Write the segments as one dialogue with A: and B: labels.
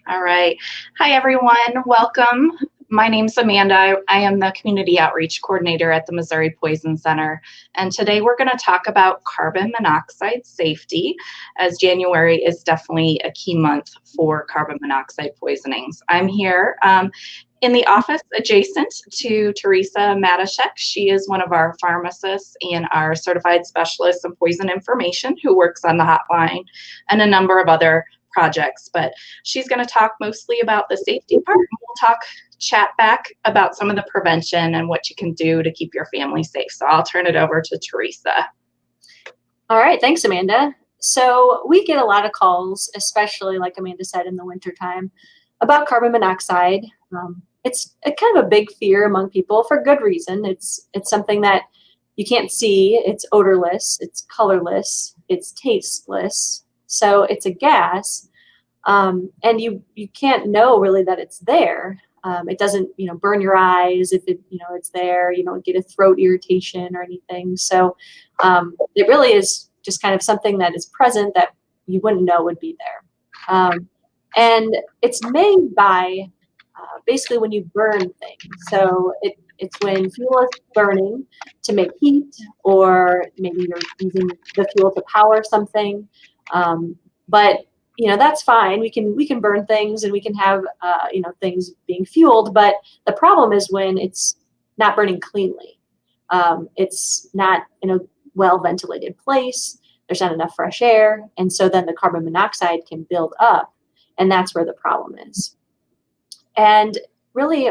A: All right. Hi, everyone. Welcome. My name's Amanda. I am the Community Outreach Coordinator at the Missouri Poison Center. And today we're going to talk about carbon monoxide safety, as January is definitely a key month for carbon monoxide poisonings. I'm here in the office adjacent to Teresa Matashek. She is one of our pharmacists and our certified specialist in poison information who works on the hotline and a number of other projects, but she's going to talk mostly about the safety part. We'll chat back about some of the prevention and what you can do to keep your family safe. So I'll turn it over to Teresa.
B: All right, thanks, Amanda. So we get a lot of calls, especially like Amanda said in the wintertime, about carbon monoxide. It's kind of a big fear among people for good reason. It's something that you can't see. It's odorless, it's colorless, it's tasteless. So it's a gas, and you can't know really that it's there. It doesn't, burn your eyes if it's there. You don't get a throat irritation or anything. So it really is just kind of something that is present that you wouldn't know would be there. And it's made by basically when you burn things. So it's when fuel is burning to make heat, or maybe you're using the fuel to power something. But that's fine. We can burn things and we can have things being fueled. But the problem is when it's not burning cleanly. It's not in a well ventilated place. There's not enough fresh air, and so then the carbon monoxide can build up, and that's where the problem is. And really,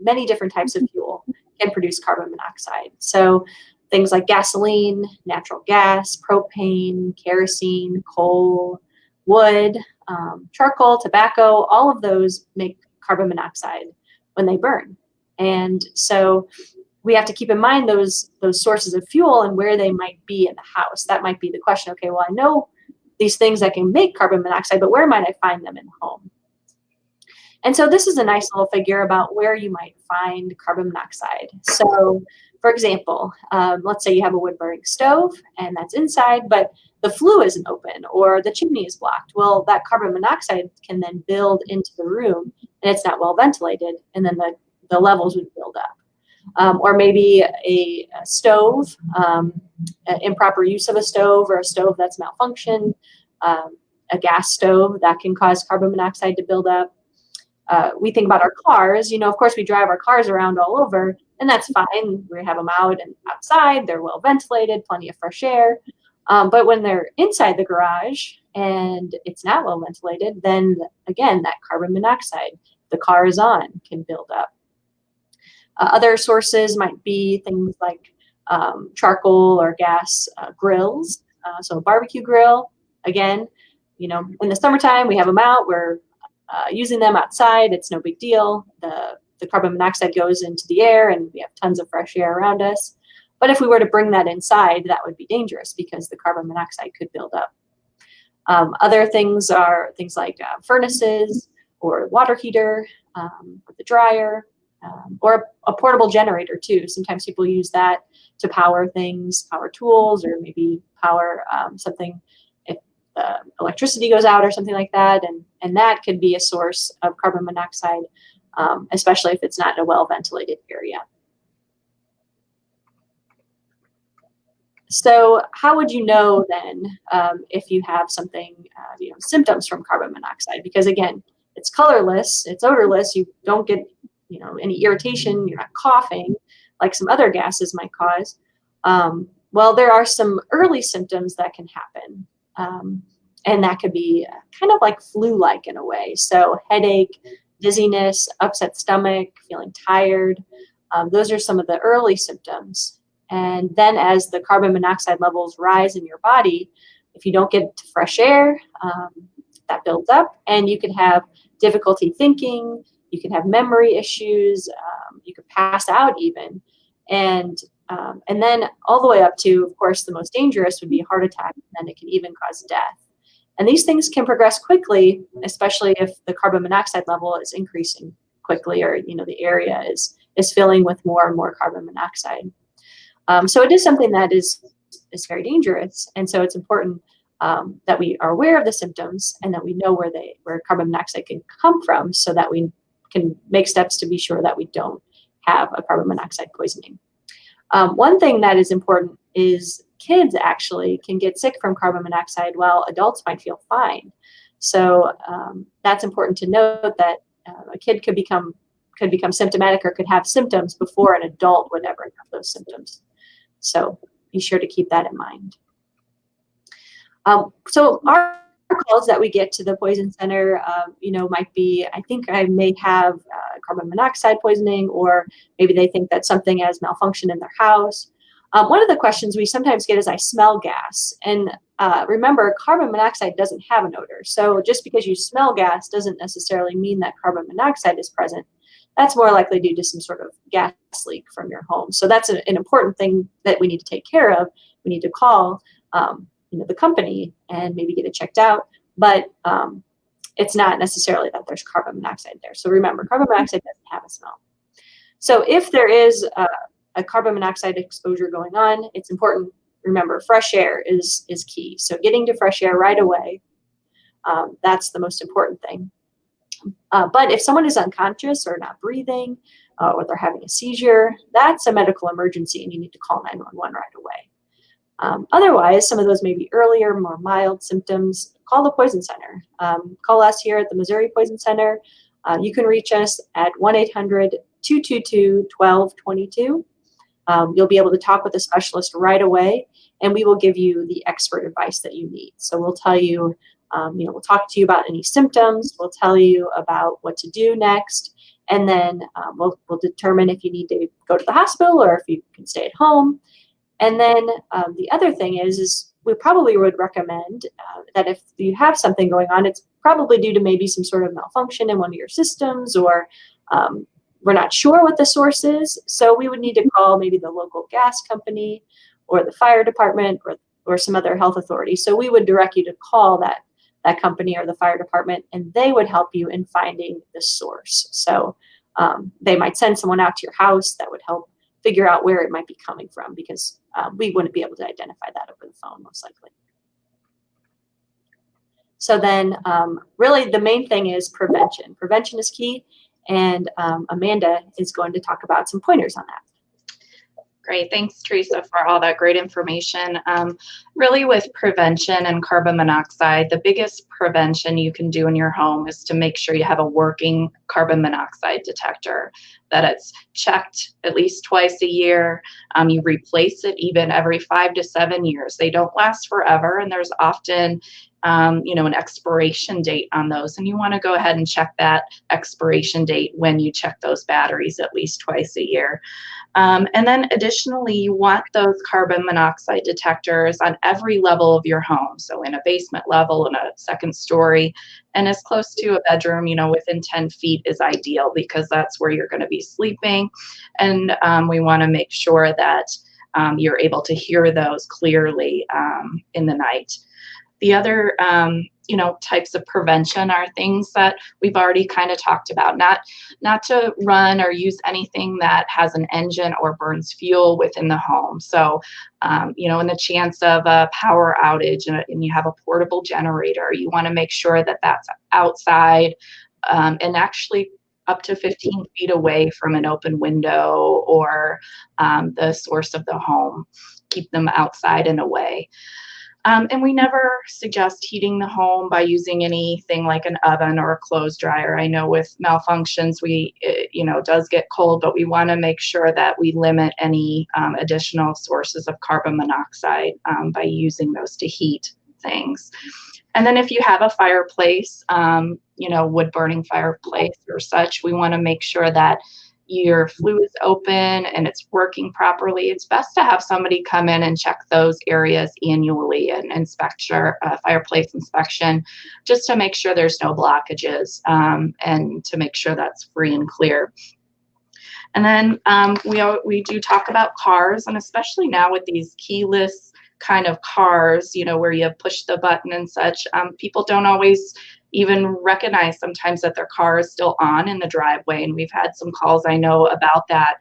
B: many different types of fuel can produce carbon monoxide. So things like gasoline, natural gas, propane, kerosene, coal, wood, charcoal, tobacco, all of those make carbon monoxide when they burn. And so we have to keep in mind those sources of fuel and where they might be in the house. That might be the question. Okay, well, I know these things that can make carbon monoxide, but where might I find them in the home? And so this is a nice little figure about where you might find carbon monoxide. So for example, let's say you have a wood-burning stove and that's inside, but the flue isn't open or the chimney is blocked. Well, that carbon monoxide can then build into the room and it's not well ventilated, and then the levels would build up. Or maybe a stove, improper use of a stove, or a stove that's malfunctioned, a gas stove that can cause carbon monoxide to build up. We think about our cars, of course we drive our cars around all over, and that's fine. We have them out and outside, they're well ventilated, plenty of fresh air. But when they're inside the garage and it's not well ventilated, then again, that carbon monoxide the car is on can build up. Other sources might be things like charcoal or gas grills. So a barbecue grill, again, in the summertime, we have them out, we're using them outside, it's no big deal. The carbon monoxide goes into the air and we have tons of fresh air around us. But if we were to bring that inside, that would be dangerous because the carbon monoxide could build up. Other things are things like furnaces or water heater, or the dryer, or a portable generator too. Sometimes people use that to power things, power tools, or maybe power something if electricity goes out or something like that. And that could be a source of carbon monoxide, especially if it's not in a well-ventilated area. So how would you know then if you have something, symptoms from carbon monoxide? Because again, it's colorless, it's odorless, you don't get any irritation, you're not coughing like some other gases might cause. Well, there are some early symptoms that can happen. And that could be kind of like flu-like in a way. So headache, dizziness, upset stomach, feeling tired. Those are some of the early symptoms. And then as the carbon monoxide levels rise in your body, if you don't get to fresh air, that builds up, and you can have difficulty thinking, you can have memory issues, you could pass out even. And then all the way up to, of course, the most dangerous would be a heart attack, and then it can even cause death. And these things can progress quickly, especially if the carbon monoxide level is increasing quickly, or the area is filling with more and more carbon monoxide. So it is something that is very dangerous, and so it's important that we are aware of the symptoms and that we know where carbon monoxide can come from, so that we can make steps to be sure that we don't have a carbon monoxide poisoning. One thing that is important is kids actually can get sick from carbon monoxide while adults might feel fine. So that's important to note, that a kid could become symptomatic or could have symptoms before an adult would ever have those symptoms. So be sure to keep that in mind. So our calls that we get to the poison center, might be, I think I may have carbon monoxide poisoning, or maybe they think that something has malfunctioned in their house. One of the questions we sometimes get is, I smell gas. And remember, carbon monoxide doesn't have an odor. So just because you smell gas doesn't necessarily mean that carbon monoxide is present. That's more likely due to some sort of gas leak from your home. So that's an important thing that we need to take care of. We need to call the company and maybe get it checked out. But it's not necessarily that there's carbon monoxide there. So remember, carbon monoxide doesn't have a smell. So if there is a carbon monoxide exposure going on, it's important. Remember, fresh air is key. So getting to fresh air right away, that's the most important thing. But if someone is unconscious or not breathing, or they're having a seizure, that's a medical emergency, and you need to call 911 right away. Otherwise, some of those may be earlier, more mild symptoms. Call the Poison Center. Call us here at the Missouri Poison Center. You can reach us at 1-800-222-1222. You'll be able to talk with a specialist right away, and we will give you the expert advice that you need. So we'll tell you, we'll talk to you about any symptoms. We'll tell you about what to do next, and then we'll determine if you need to go to the hospital or if you can stay at home. And then the other thing is we probably would recommend that if you have something going on, it's probably due to maybe some sort of malfunction in one of your systems, or we're not sure what the source is. So we would need to call maybe the local gas company or the fire department or some other health authority. So we would direct you to call that company or the fire department, and they would help you in finding the source. So they might send someone out to your house that would help figure out where it might be coming from, because we wouldn't be able to identify that over the phone, most likely. So then really the main thing is prevention. Prevention is key, and Amanda is going to talk about some pointers on that.
A: Great. Thanks, Teresa, for all that great information. Really, with prevention and carbon monoxide, the biggest prevention you can do in your home is to make sure you have a working carbon monoxide detector, that it's checked at least twice a year. You replace it even every 5 to 7 years. They don't last forever, and there's often an expiration date on those, and you want to go ahead and check that expiration date when you check those batteries at least twice a year. And then additionally, you want those carbon monoxide detectors on every level of your home. So in a basement level, in a second story, and as close to a bedroom, within 10 feet is ideal, because that's where you're going to be sleeping. And we want to make sure that you're able to hear those clearly in the night. The other, types of prevention are things that we've already kind of talked about, not to run or use anything that has an engine or burns fuel within the home. So, in the chance of a power outage and you have a portable generator, you want to make sure that that's outside and actually up to 15 feet away from an open window or the source of the home. Keep them outside and away. And we never suggest heating the home by using anything like an oven or a clothes dryer. I know with malfunctions, it does get cold, but we want to make sure that we limit any additional sources of carbon monoxide by using those to heat things. And then if you have a fireplace, wood burning fireplace or such, we want to make sure that your flue is open and it's working properly. It's best to have somebody come in and check those areas annually and inspect your fireplace inspection, just to make sure there's no blockages and to make sure that's free and clear. And then we do talk about cars, and especially now with these keyless kind of cars, where you push the button and such, people don't always even recognize sometimes that their car is still on in the driveway. And we've had some calls, I know, about that,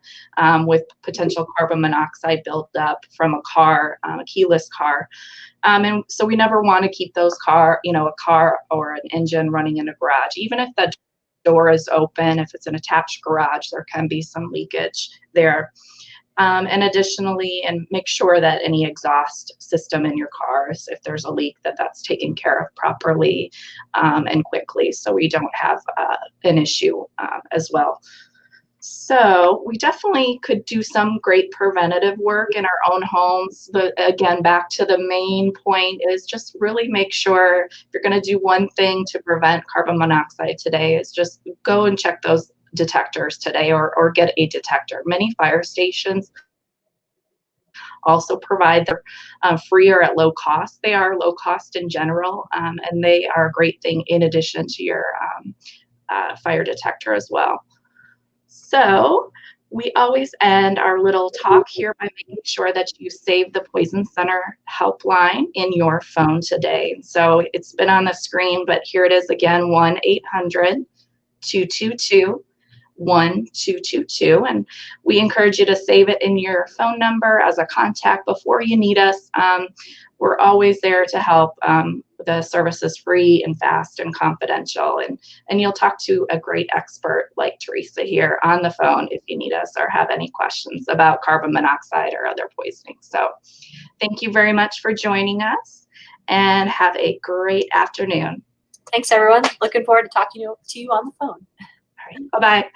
A: with potential carbon monoxide buildup from a car, a keyless car. And so we never want to keep those a car or an engine running in a garage. Even if the door is open, if it's an attached garage, there can be some leakage there. And additionally, and make sure that any exhaust system in your cars, if there's a leak, that's taken care of properly and quickly, so we don't have an issue as well. So we definitely could do some great preventative work in our own homes. But again, back to the main point is just really make sure if you're going to do one thing to prevent carbon monoxide today is just go and check those detectors today, or get a detector. Many fire stations also provide their free or at low cost. They are low cost in general, and they are a great thing in addition to your fire detector as well. So we always end our little talk here by making sure that you save the Poison Center helpline in your phone today. So it's been on the screen, but here it is again, 1-800-222-1222. And we encourage you to save it in your phone number as a contact before you need us. We're always there to help. The service is free and fast and confidential, and you'll talk to a great expert like Teresa here on the phone if you need us or have any questions about carbon monoxide or other poisoning. So thank you very much for joining us, and have a great afternoon.
B: Thanks, everyone. Looking forward to talking to you on the phone.
A: All right, bye-bye.